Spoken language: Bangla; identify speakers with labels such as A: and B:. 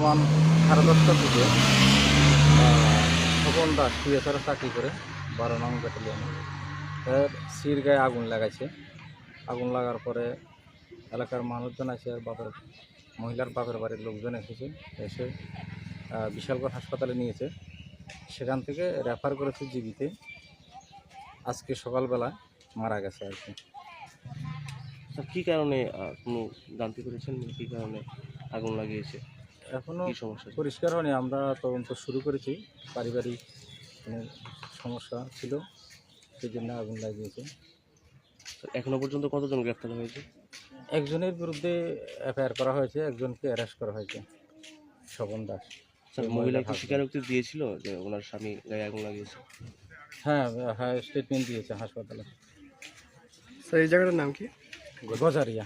A: সমান 10:30 থেকে স্বপন দাস টিএসআর চাকরি করে 12 নং ব্যাটালিয়নে এর সির গায়ে আগুন লাগাইছে। আগুন লাগার পরে এলাকার মানুষজন আছে, মহিলার বাপের বাড়ির লোকজন এসে বিশালগড় হাসপাতালে নিয়েছে। সেখান থেকে রেফার করেছে জিবিতে। আজকে সকালবেলা মারা গেছে আর কি।
B: স্যার কী কারণে কোনো জানতে পেরেছেন কী কারণে আগুন লাগিয়েছে,
A: এখনও
B: কী সমস্যা?
A: পরিষ্কার হয়নি, আমরা তদন্ত শুরু করেছি। পারিবারিক কোনো সমস্যা ছিল, সেই জন্য আগুন লাগিয়েছে।
B: এখনো পর্যন্ত কতজন গ্রেফতার হয়েছে?
A: একজনের বিরুদ্ধে এফআইআর করা হয়েছে, একজনকে অ্যারেস্ট করা হয়েছে, স্বপন দাস।
B: স্যার মহিলা কি স্বীকারোক্তি দিয়েছিল যে ওনার স্বামী গায়ে আগুন লাগিয়েছে?
A: হ্যাঁ হ্যাঁ, স্টেটমেন্ট দিয়েছে হাসপাতালে।
C: স্যার এই জায়গাটার নাম কি?
A: গজারিয়া।